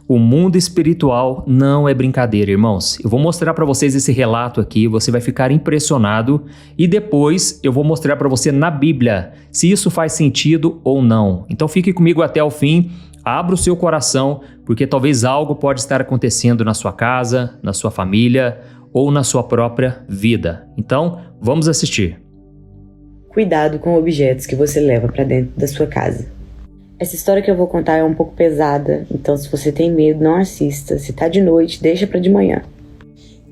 O mundo espiritual não é brincadeira, irmãos. Eu vou mostrar para vocês esse relato aqui, você vai ficar impressionado e depois eu vou mostrar para você na Bíblia se isso faz sentido ou não. Então fique comigo até o fim, abra o seu coração, porque talvez algo pode estar acontecendo na sua casa, na sua família ou na sua própria vida. Então, vamos assistir. Cuidado com objetos que você leva para dentro da sua casa. Essa história que eu vou contar é um pouco pesada, então se você tem medo, não assista. Se tá de noite, deixa pra de manhã.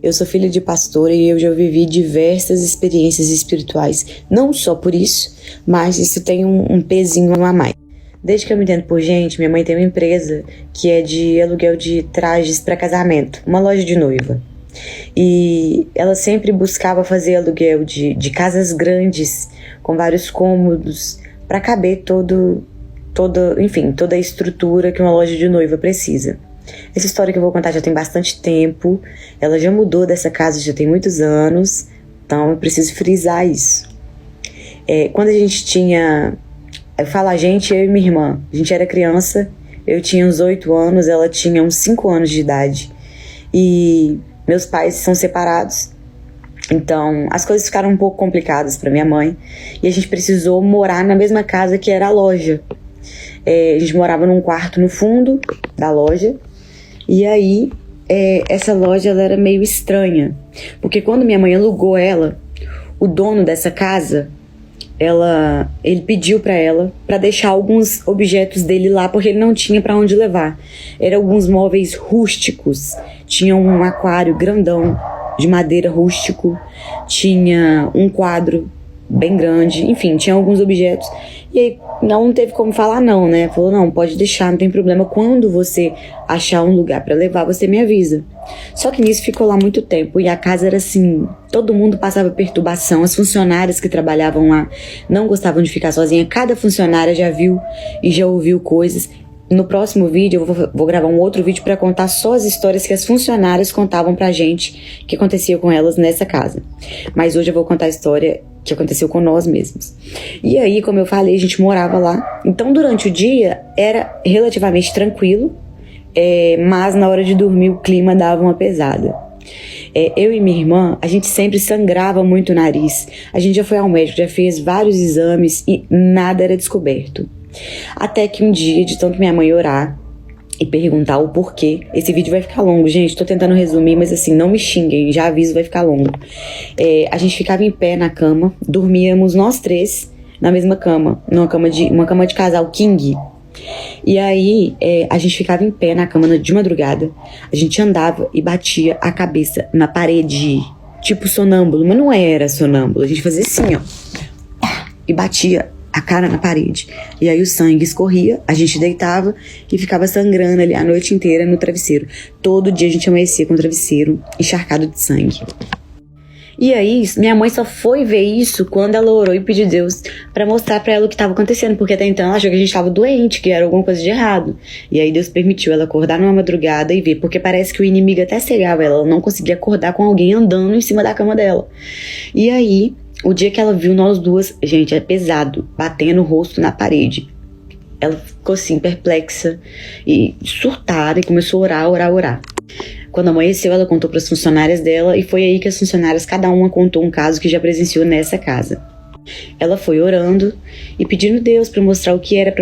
Eu sou filha de pastora e eu já vivi diversas experiências espirituais. Não só por isso, mas isso tem um pezinho a mais. Desde que eu me entendo por gente, minha mãe tem uma empresa que é de aluguel de trajes para casamento, uma loja de noiva. E ela sempre buscava fazer aluguel de casas grandes, com vários cômodos, para caber toda a estrutura que uma loja de noiva precisa. Essa história que eu vou contar já tem bastante tempo, ela já mudou dessa casa, já tem muitos anos, então eu preciso frisar isso. Quando a gente tinha, eu falo a gente, eu e minha irmã, a gente era criança, eu tinha uns 8 anos, ela tinha uns 5 anos de idade, e meus pais são separados, então as coisas ficaram um pouco complicadas para minha mãe, e a gente precisou morar na mesma casa que era a loja. A gente morava num quarto no fundo da loja. E aí, essa loja ela era meio estranha. Porque quando minha mãe alugou ela, o dono dessa casa, ele pediu pra ela pra deixar alguns objetos dele lá, porque ele não tinha pra onde levar. Eram alguns móveis rústicos. Tinha um aquário grandão de madeira rústico. Tinha um quadro bem grande. Enfim, tinha alguns objetos. E aí, não teve como falar não, né? Falou, não, pode deixar, não tem problema. Quando você achar um lugar pra levar, você me avisa. Só que nisso ficou lá muito tempo. E a casa era assim, todo mundo passava perturbação. As funcionárias que trabalhavam lá não gostavam de ficar sozinha. Cada funcionária já viu e já ouviu coisas. No próximo vídeo eu vou gravar um outro vídeo pra contar só as histórias que as funcionárias contavam pra gente que acontecia com elas nessa casa. Mas hoje eu vou contar a história que aconteceu com nós mesmos. E aí, como eu falei, a gente morava lá. Então, durante o dia, era relativamente tranquilo, mas na hora de dormir o clima dava uma pesada. Eu e minha irmã, a gente sempre sangrava muito o nariz. A gente já foi ao médico, já fez vários exames e nada era descoberto. Até que um dia, de tanto minha mãe orar e perguntar o porquê. Esse vídeo vai ficar longo, gente, tô tentando resumir, mas assim, não me xinguem, já aviso, vai ficar longo. A gente ficava em pé na cama, dormíamos nós três na mesma cama, uma cama de casal king. E aí, a gente ficava em pé na cama de madrugada, a gente andava e batia a cabeça na parede, tipo sonâmbulo, mas não era sonâmbulo, a gente fazia assim, ó, e batia a cara na parede. E aí o sangue escorria, a gente deitava e ficava sangrando ali a noite inteira no travesseiro. Todo dia a gente amanhecia com o travesseiro encharcado de sangue. E aí, minha mãe só foi ver isso quando ela orou e pediu a Deus pra mostrar pra ela o que estava acontecendo, porque até então ela achou que a gente estava doente, que era alguma coisa de errado. E aí Deus permitiu ela acordar numa madrugada e ver, porque parece que o inimigo até cegava ela, ela não conseguia acordar com alguém andando em cima da cama dela. E aí, o dia que ela viu nós duas, gente, é pesado, batendo o rosto na parede. Ela ficou assim, perplexa e surtada e começou a orar. Quando amanheceu, ela contou para as funcionárias dela e foi aí que as funcionárias, cada uma contou um caso que já presenciou nessa casa. Ela foi orando e pedindo a Deus para mostrar o que era,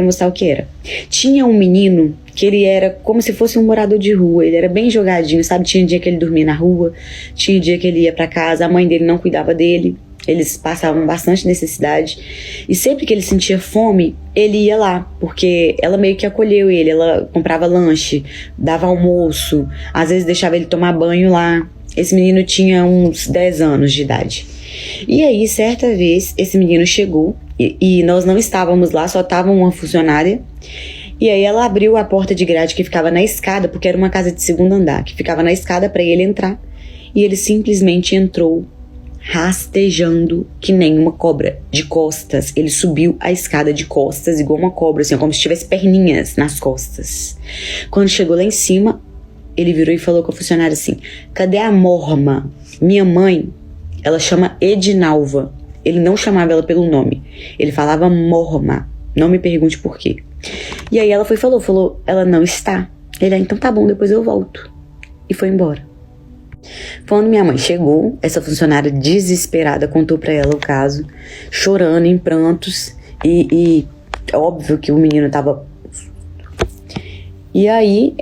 Tinha um menino que ele era como se fosse um morador de rua, ele era bem jogadinho, sabe? Tinha dia que ele dormia na rua, tinha dia que ele ia para casa, a mãe dele não cuidava dele. Eles passavam bastante necessidade. E sempre que ele sentia fome, ele ia lá. Porque ela meio que acolheu ele. Ela comprava lanche, dava almoço. Às vezes deixava ele tomar banho lá. Esse menino tinha uns 10 anos de idade. E aí, certa vez, esse menino chegou. E nós não estávamos lá, só estava uma funcionária. E aí ela abriu a porta de grade que ficava na escada. Porque era uma casa de segundo andar. Que ficava na escada para ele entrar. E ele simplesmente entrou rastejando que nem uma cobra, de costas. Ele subiu a escada de costas igual uma cobra, assim, como se tivesse perninhas nas costas. Quando chegou lá em cima, ele virou e falou com a funcionária assim: cadê a morma? Minha mãe, ela chama Edinalva. Ele não chamava ela pelo nome, ele falava morma. Não me pergunte por quê. E aí ela falou, ela não está. Ele, então tá bom, depois eu volto. E foi embora. Quando minha mãe chegou, essa funcionária desesperada contou pra ela o caso, chorando em prantos, e óbvio que o menino tava... E aí,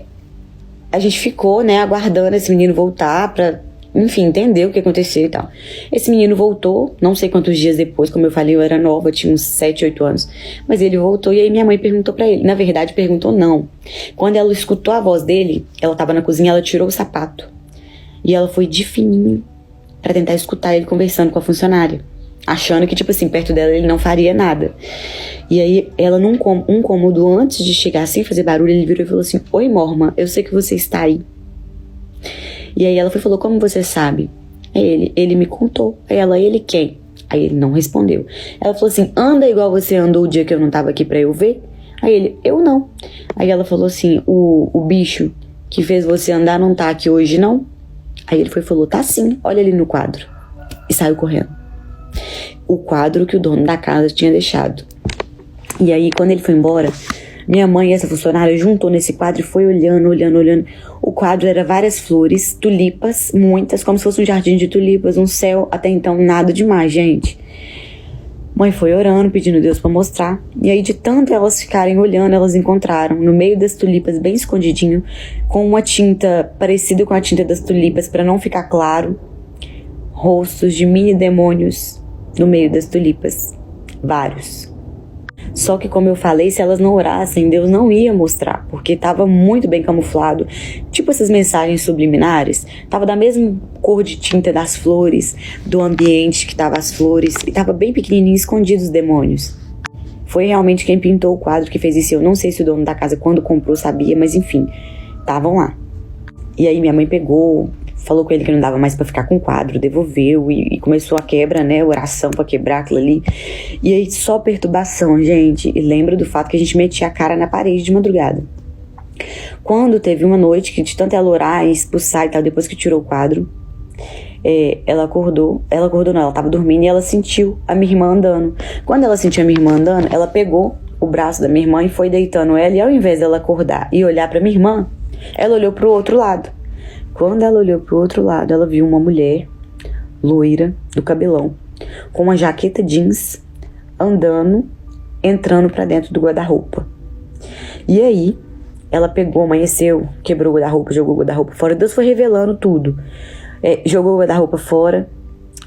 a gente ficou, né, aguardando esse menino voltar pra, enfim, entender o que aconteceu e tal. Esse menino voltou, não sei quantos dias depois, como eu falei, eu era nova, tinha uns 7, 8 anos. Mas ele voltou e aí minha mãe perguntou pra ele. Na verdade, perguntou não. Quando ela escutou a voz dele, ela tava na cozinha, ela tirou o sapato. E ela foi de fininho pra tentar escutar ele conversando com a funcionária. Achando que, tipo assim, perto dela ele não faria nada. E aí, ela num cômodo antes de chegar sem fazer barulho, ele virou e falou assim: oi, Morma, eu sei que você está aí. E aí ela foi e falou: como você sabe? Aí ele me contou. Aí ela: ele quem? Aí ele não respondeu. Ela falou assim: anda igual você andou o dia que eu não tava aqui pra eu ver? Aí ele: eu não. Aí ela falou assim: o bicho que fez você andar não tá aqui hoje, não? Aí ele foi e falou: tá sim, olha ali no quadro. E saiu correndo. O quadro que o dono da casa tinha deixado. E aí, quando ele foi embora, minha mãe e essa funcionária juntou nesse quadro e foi olhando. O quadro era várias flores, tulipas, muitas, como se fosse um jardim de tulipas, um céu, até então nada demais, gente. Mãe foi orando, pedindo a Deus pra mostrar. E aí, de tanto elas ficarem olhando, elas encontraram, no meio das tulipas, bem escondidinho, com uma tinta parecida com a tinta das tulipas, pra não ficar claro, rostos de mini demônios no meio das tulipas. Vários. Só que, como eu falei, se elas não orassem, Deus não ia mostrar, porque estava muito bem camuflado. Tipo essas mensagens subliminares, tava da mesma cor de tinta das flores, do ambiente que tava as flores, e tava bem pequenininho, escondido os demônios. Foi realmente quem pintou o quadro que fez isso. Eu não sei se o dono da casa, quando comprou, sabia, mas enfim, estavam lá. E aí minha mãe pegou, falou com ele que não dava mais pra ficar com o quadro, devolveu e começou a quebra, né, oração pra quebrar aquilo ali. E aí só perturbação, gente. E lembra do fato que a gente metia a cara na parede de madrugada. Quando teve uma noite que de tanto ela orar e expulsar e tal, depois que tirou o quadro, ela acordou não, ela tava dormindo e ela sentiu a minha irmã andando. Quando ela sentiu a minha irmã andando, ela pegou o braço da minha irmã e foi deitando ela, e ao invés dela acordar e olhar pra minha irmã, ela olhou pro outro lado. Quando ela olhou pro outro lado, ela viu uma mulher loira, do cabelão, com uma jaqueta jeans, andando, entrando pra dentro do guarda-roupa. E aí, ela pegou, amanheceu, quebrou o guarda-roupa, jogou o guarda-roupa fora. Deus foi revelando tudo. Jogou o guarda-roupa fora.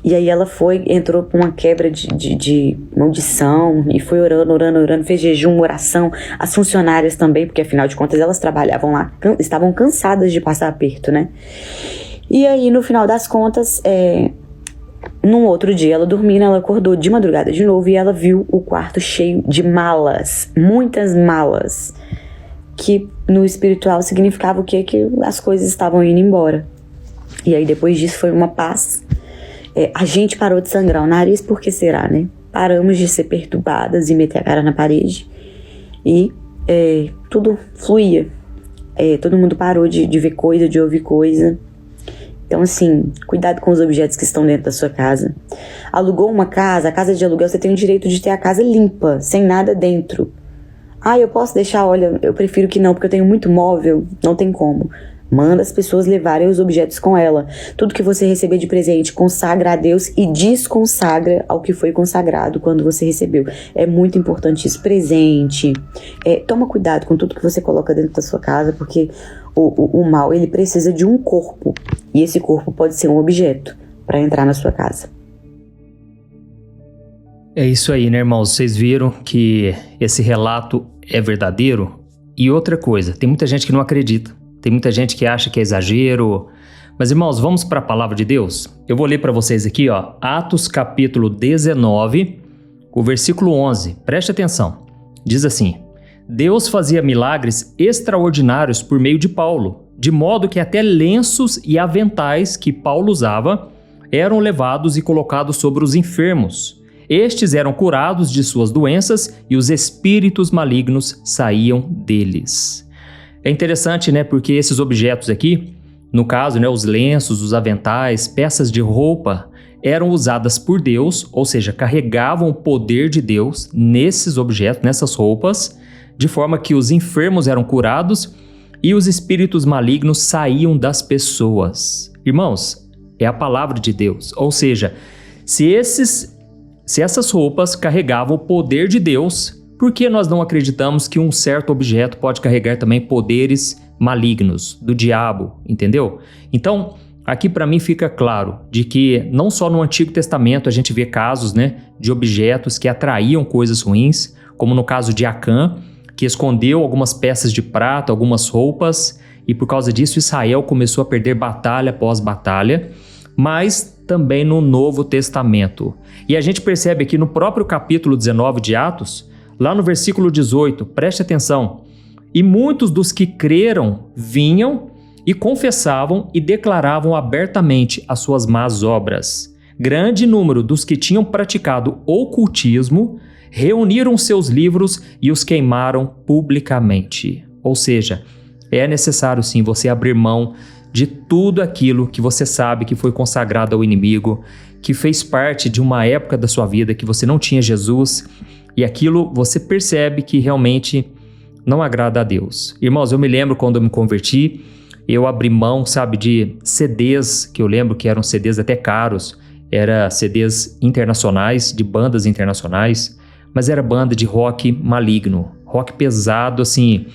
E aí ela entrou pra uma quebra de maldição e foi orando, fez jejum, oração. As funcionárias também, porque afinal de contas elas trabalhavam lá, estavam cansadas de passar aperto, né? E aí no final das contas, num outro dia ela dormindo, ela acordou de madrugada de novo e ela viu o quarto cheio de malas, muitas malas, que no espiritual significava o quê? Que as coisas estavam indo embora. E aí depois disso foi uma paz. A gente parou de sangrar o nariz, por que será, né? Paramos de ser perturbadas e meter a cara na parede. E tudo fluía. Todo mundo parou de ver coisa, de ouvir coisa. Então, assim, cuidado com os objetos que estão dentro da sua casa. Alugou uma casa, a casa de aluguel, você tem o direito de ter a casa limpa, sem nada dentro. Eu posso deixar, olha, eu prefiro que não, porque eu tenho muito móvel. Não tem como. Manda as pessoas levarem os objetos com ela. Tudo que você receber de presente, consagra a Deus e desconsagra ao que foi consagrado quando você recebeu. É muito importante isso. Presente. Toma cuidado com tudo que você coloca dentro da sua casa, porque o mal, ele precisa de um corpo. E esse corpo pode ser um objeto para entrar na sua casa. É isso aí, né, irmãos? Vocês viram que esse relato é verdadeiro? E outra coisa, tem muita gente que não acredita. Tem muita gente que acha que é exagero. Mas, irmãos, vamos para a palavra de Deus? Eu vou ler para vocês aqui, ó, Atos capítulo 19, o versículo 11. Preste atenção. Diz assim: Deus fazia milagres extraordinários por meio de Paulo, de modo que até lenços e aventais que Paulo usava eram levados e colocados sobre os enfermos. Estes eram curados de suas doenças e os espíritos malignos saíam deles. É interessante, né, porque esses objetos aqui, no caso, né, os lenços, os aventais, peças de roupa, eram usadas por Deus, ou seja, carregavam o poder de Deus nesses objetos, nessas roupas, de forma que os enfermos eram curados e os espíritos malignos saíam das pessoas. Irmãos, é a palavra de Deus. Ou seja, se essas roupas carregavam o poder de Deus, por que nós não acreditamos que um certo objeto pode carregar também poderes malignos do diabo, entendeu? Então, aqui para mim fica claro de que não só no Antigo Testamento a gente vê casos, né, de objetos que atraíam coisas ruins, como no caso de Acã, que escondeu algumas peças de prata, algumas roupas, e por causa disso Israel começou a perder batalha após batalha, mas também no Novo Testamento. E a gente percebe aqui no próprio capítulo 19 de Atos, lá no versículo 18, preste atenção, e muitos dos que creram vinham e confessavam e declaravam abertamente as suas más obras. Grande número dos que tinham praticado ocultismo reuniram seus livros e os queimaram publicamente. Ou seja, é necessário sim você abrir mão de tudo aquilo que você sabe que foi consagrado ao inimigo, que fez parte de uma época da sua vida que você não tinha Jesus, e aquilo você percebe que realmente não agrada a Deus. Irmãos, eu me lembro quando eu me converti, eu abri mão, sabe, de CDs, que eu lembro que eram CDs até caros, eram CDs internacionais, de bandas internacionais, mas era banda de rock maligno, rock pesado, assim,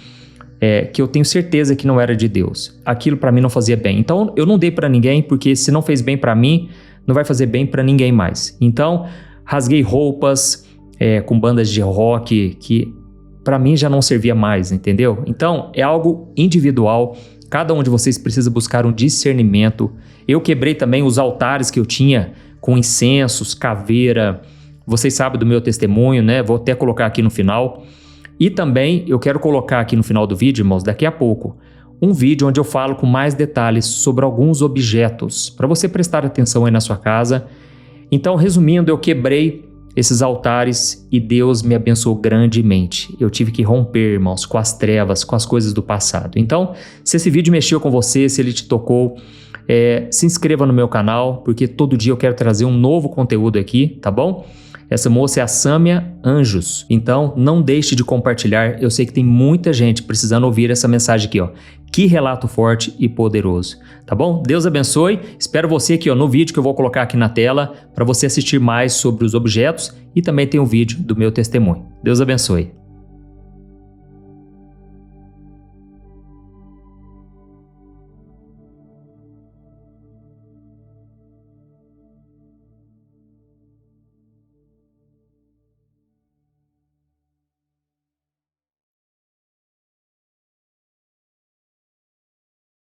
que eu tenho certeza que não era de Deus. Aquilo para mim não fazia bem. Então eu não dei para ninguém, porque se não fez bem para mim, não vai fazer bem para ninguém mais. Então rasguei roupas com bandas de rock que para mim já não servia mais, entendeu? Então é algo individual. Cada um de vocês precisa buscar um discernimento. Eu quebrei também os altares que eu tinha com incensos, caveira. Vocês sabem do meu testemunho, né? Vou até colocar aqui no final. E também eu quero colocar aqui no final do vídeo, irmãos, daqui a pouco, um vídeo onde eu falo com mais detalhes sobre alguns objetos, para você prestar atenção aí na sua casa. Então, resumindo, eu quebrei esses altares e Deus me abençoou grandemente. Eu tive que romper, irmãos, com as trevas, com as coisas do passado. Então, se esse vídeo mexeu com você, se ele te tocou, se inscreva no meu canal, porque todo dia eu quero trazer um novo conteúdo aqui, tá bom? Essa moça é a Sâmia Anjos, então não deixe de compartilhar, eu sei que tem muita gente precisando ouvir essa mensagem aqui, ó. Que relato forte e poderoso, tá bom? Deus abençoe, espero você aqui ó, no vídeo que eu vou colocar aqui na tela para você assistir mais sobre os objetos e também tem um vídeo do meu testemunho. Deus abençoe.